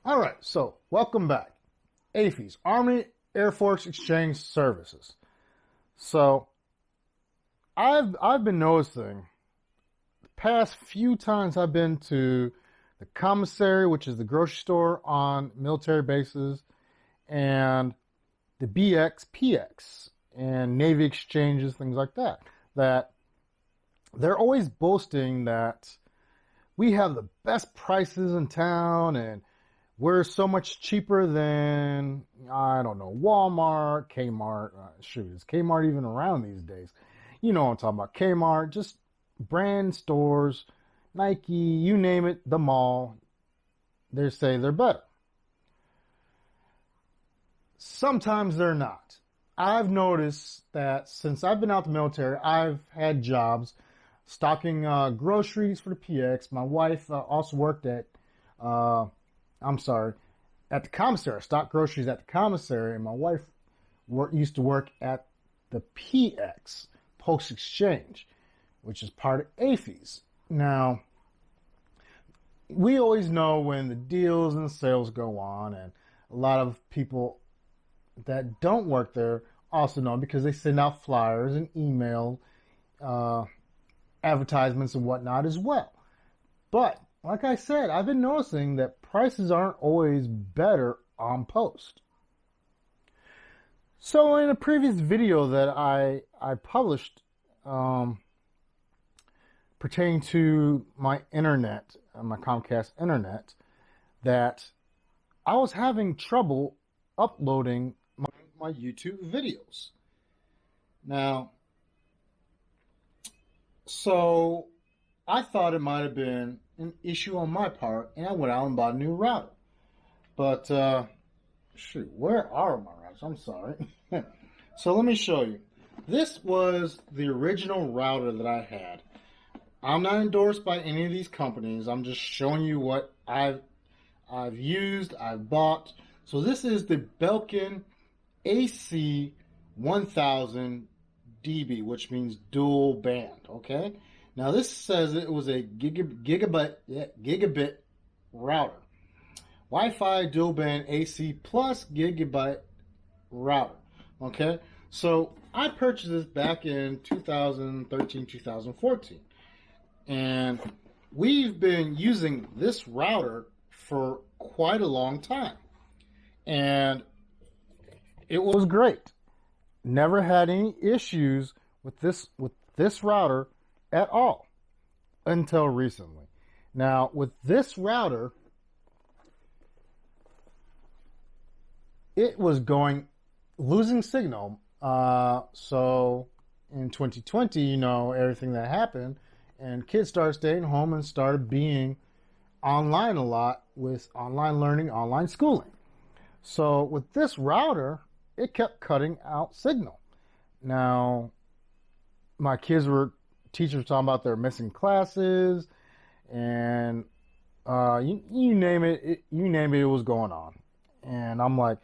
All right, so welcome back. AAFES, Army Air Force Exchange Services. So I've been noticing the past few times I've been to the commissary, which is the grocery store on military bases, and the BX, PX, and Navy exchanges, things like that, that they're always boasting that we have the best prices in town and we're so much cheaper than, I don't know, Walmart, Kmart. Shoot, is Kmart even around these days? You know what I'm talking about. Kmart, just brand stores, Nike, you name it, the mall. They say they're better. Sometimes they're not. I've noticed that since I've been out the military, I've had jobs stocking groceries for the PX. My wife also worked at at the commissary. I stocked groceries at the commissary, and my wife used to work at the PX, Post Exchange, which is part of AAFES. Now, we always know when the deals and sales go on, and a lot of people that don't work there also know because they send out flyers and email advertisements and whatnot as well. But like I said, I've been noticing that prices aren't always better on post. So in a previous video that I published pertaining to my internet, my Comcast internet, that I was having trouble uploading my YouTube videos. Now, so I thought it might have been an issue on my part, and I went out and bought a new router. But, shoot, where are my routers? I'm sorry. So let me show you. This was the original router that I had. I'm not endorsed by any of these companies. I'm just showing you what I've used, I've bought. So this is the Belkin AC 1000 dB, which means dual band, okay? Now this says it was a gigabit router. Wi-Fi dual band AC plus gigabit router, okay? So I purchased this back in 2013, 2014. And we've been using this router for quite a long time. And it was great. Never had any issues with this router at all until recently. Now, with this router, it was losing signal. So in 2020, you know, everything that happened, and kids started staying home and started being online a lot with online learning, online schooling. So with this router, it kept cutting out signal. Now, my teachers were talking about they're missing classes, and you name it, it was going on. And I'm like,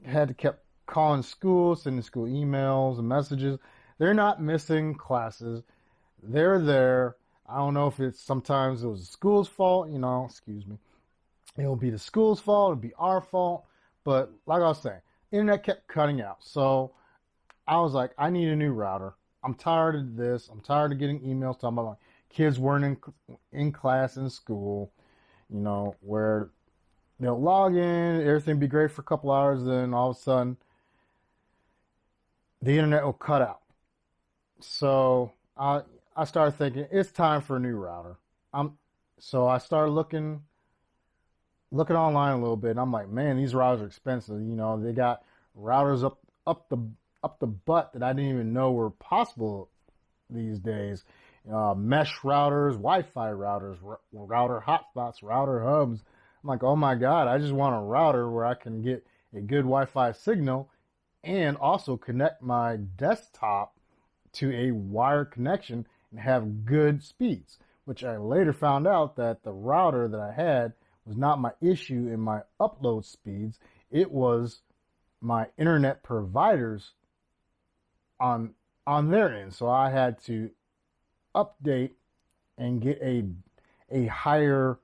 had to kept calling school, sending school emails and messages. They're not missing classes. They're there. I don't know if sometimes it was the school's fault, you know, excuse me. It'll be the school's fault, it'll be our fault. But like I was saying, internet kept cutting out. So I was like, I need a new router. I'm tired of this. I'm tired of getting emails talking about kids weren't in class in school, you know, where they'll log in, everything be great for a couple hours, then all of a sudden the internet will cut out. So I started thinking it's time for a new router. So I started looking online a little bit, and I'm like, man, these routers are expensive. You know, they got routers up the butt that I didn't even know were possible these days. Mesh routers, Wi-Fi routers, router hotspots, router hubs. I'm like, oh my God, I just want a router where I can get a good Wi-Fi signal and also connect my desktop to a wired connection and have good speeds, which I later found out that the router that I had was not my issue in my upload speeds. It was my internet providers on their end. So I had to update and get a higher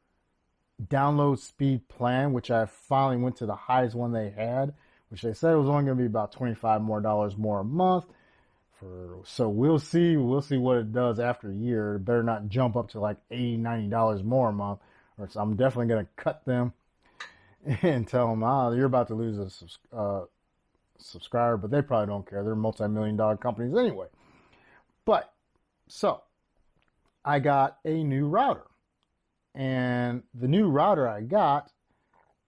download speed plan, which I finally went to the highest one they had, which they said it was only going to be about $25 more a month. So we'll see what it does after a year. It better not jump up to like $80, $90 more a month, or so I'm definitely going to cut them and tell them, you're about to lose a subscriber, but they probably don't care. They're multi-million-dollar companies anyway. But so I got a new router, and the new router I got,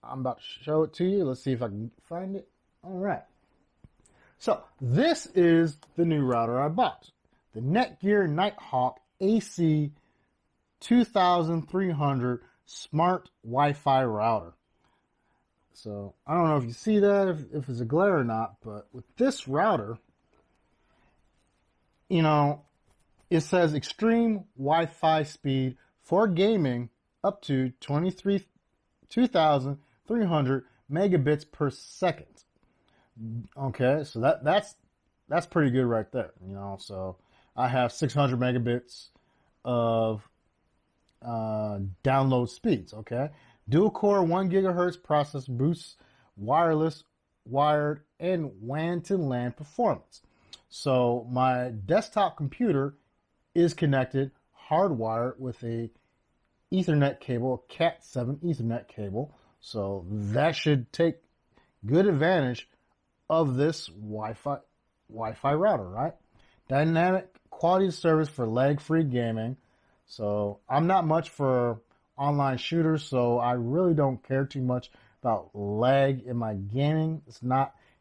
I'm about to show it to you. Let's see if I can find it. All right. So this is the new router I bought. The Netgear Nighthawk AC 2300 Smart Wi-Fi router. So I don't know if you see that, if it's a glare or not, but with this router, you know, it says extreme Wi-Fi speed for gaming up to 2,300 megabits per second. Okay, so that's pretty good right there, you know. So I have 600 megabits of download speeds. Okay, dual core 1 gigahertz processor boosts wireless, wired, and WAN to LAN performance. So my desktop computer is connected hardwired with a Ethernet cable, a Cat7 Ethernet cable. So that should take good advantage of this Wi-Fi router, right? Dynamic quality of service for lag-free gaming. So I'm not much for online shooters, so I really don't care too much about lag in my gaming.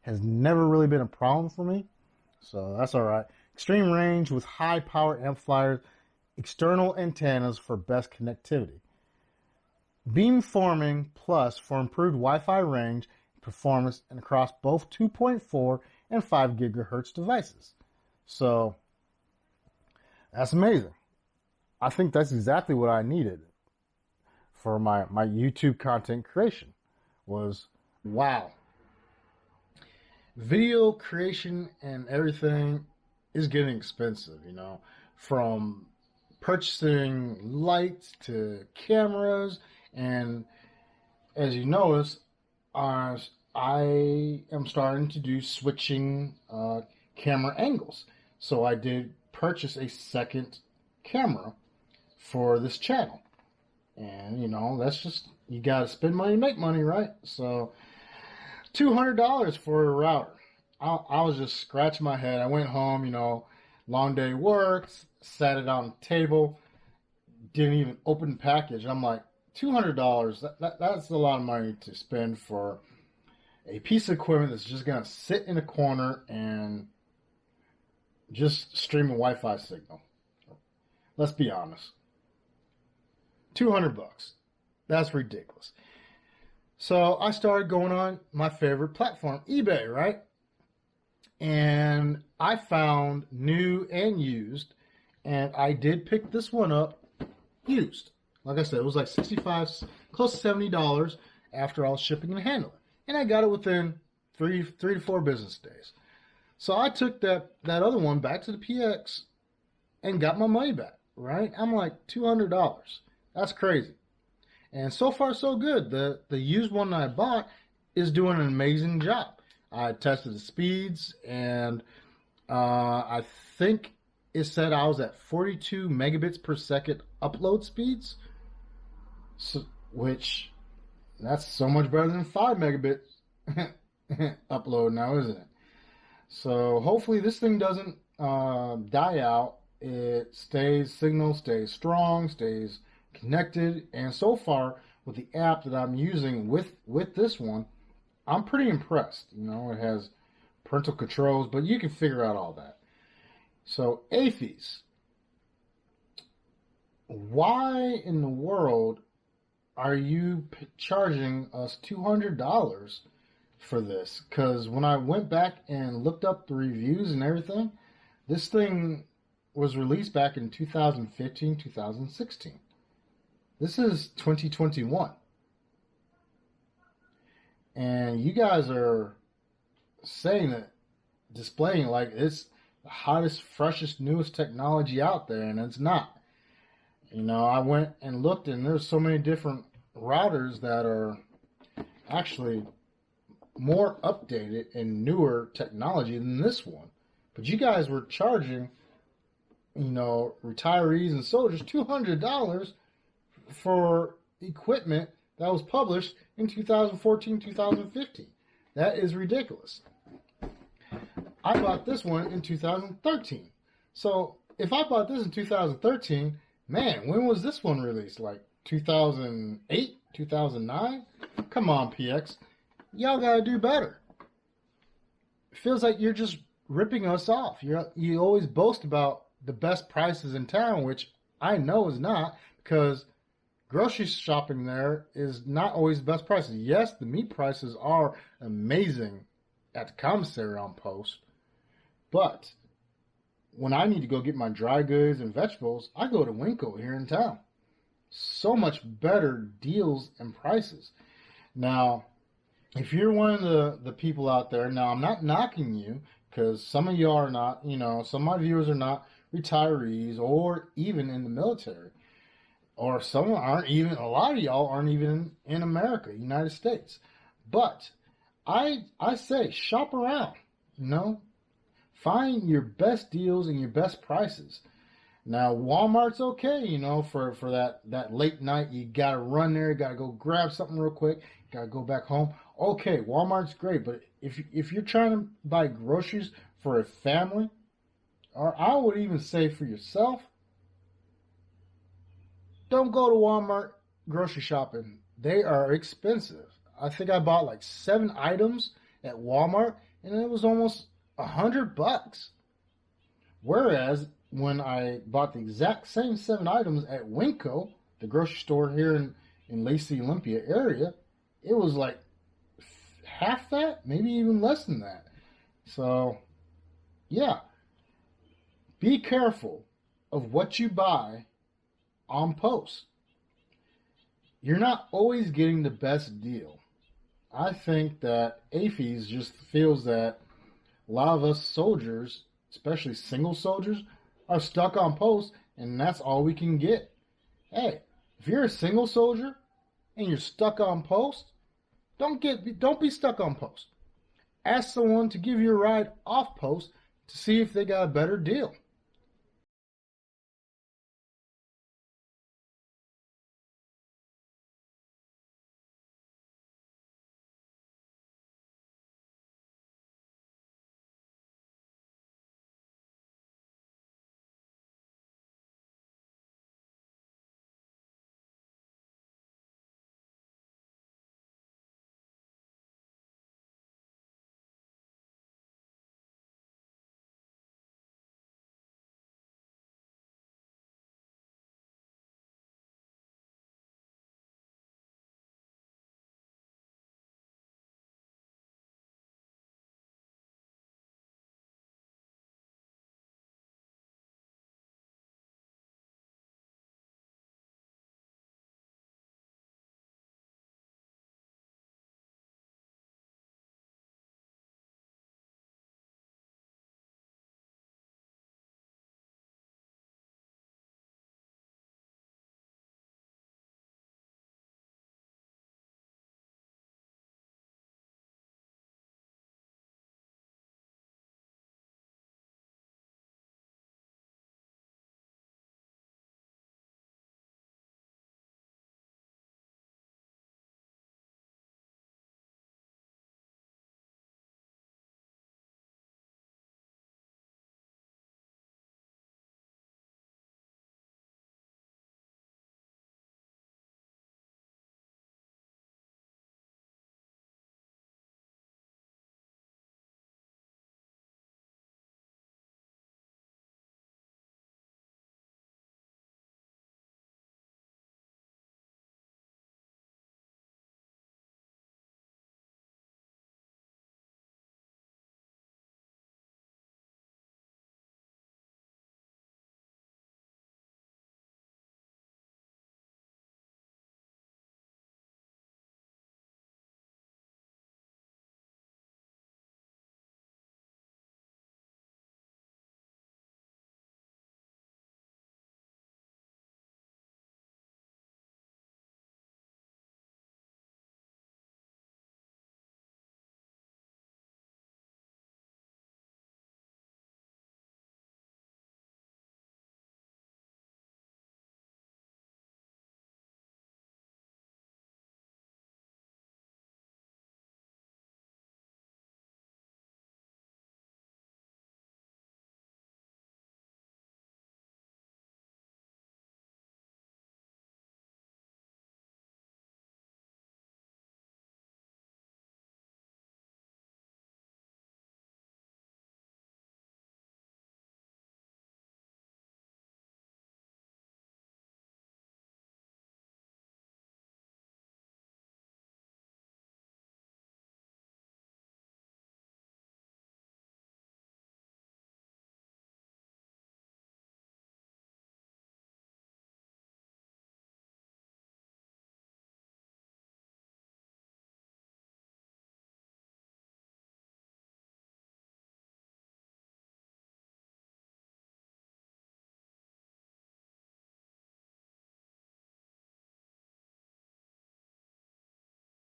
Has never really been a problem for me, so that's all right. Extreme range with high power amplifiers, external antennas for best connectivity. Beamforming Plus for improved Wi-Fi range performance and across both 2.4 and 5 gigahertz devices. So that's amazing. I think that's exactly what I needed for my YouTube content creation. Was wow. Video creation and everything is getting expensive, you know, from purchasing lights to cameras. And as you notice, I am starting to do switching camera angles. So I did purchase a second camera for this channel. And, you know, that's just, you got to spend money to make money, right? So $200 for a router. I was just scratching my head. I went home, you know, long day work, sat it on the table, didn't even open the package. I'm like, $200, that's a lot of money to spend for a piece of equipment that's just going to sit in a corner and just stream a Wi-Fi signal. Let's be honest. $200. That's ridiculous. So I started going on my favorite platform, eBay, right? And I found new and used, and I did pick this one up used. Like I said, it was like $65, close to $70 after all shipping and handling. And I got it within three to 4 business days. So I took that other one back to the PX and got my money back, right? I'm like, $200. That's crazy. And so far, so good. The used one that I bought is doing an amazing job. I tested the speeds, and I think it said I was at 42 megabits per second upload speeds, so, which that's so much better than 5 megabits upload now, isn't it? So hopefully this thing doesn't die out. It signal stays strong, stays connected, and so far with the app that I'm using with this one, I'm pretty impressed. You know, it has parental controls, but you can figure out all that. So AAFES, why in the world are you charging us $200 for this? Because when I went back and looked up the reviews and everything, this thing was released back in 2015, 2016. This is 2021. And you guys are saying that, displaying like it's the hottest, freshest, newest technology out there, and it's not. You know, I went and looked, and there's so many different routers that are actually more updated and newer technology than this one. But you guys were charging, retirees and soldiers $200 for equipment that was published in 2014, 2015. That is ridiculous. I bought this one in 2013. So if I bought this in 2013, man, when was this one released? Like 2008, 2009? Come on, PX. Y'all gotta do better. It feels like you're just ripping us off. You always boast about the best prices in town, which I know is not, because grocery shopping there is not always the best prices. Yes, the meat prices are amazing at the commissary on post, but when I need to go get my dry goods and vegetables, I go to Winco here in town. So much better deals and prices. Now, if you're one of the people out there, now I'm not knocking you, because some of you are not, some of my viewers are not retirees or even in the military. Or some aren't even, a lot of y'all aren't even in America, United States. But I say shop around, find your best deals and your best prices. Now, Walmart's okay, for that late night. You got to run there, you got to go grab something real quick, got to go back home. Okay, Walmart's great, but if you're trying to buy groceries for a family, or I would even say for yourself, don't go to Walmart grocery shopping. They are expensive. I think I bought like 7 items at Walmart, and it was almost $100. Whereas when I bought the exact same 7 items at Winco, the grocery store here in Lacey, Olympia area, it was like half that, maybe even less than that. So, yeah. Be careful of what you buy on post. You're not always getting the best deal. I think that AAFES just feels that a lot of us soldiers, especially single soldiers, are stuck on post, and that's all we can get. Hey, if you're a single soldier and you're stuck on post, don't be stuck on post. Ask someone to give you a ride off post to see if they got a better deal.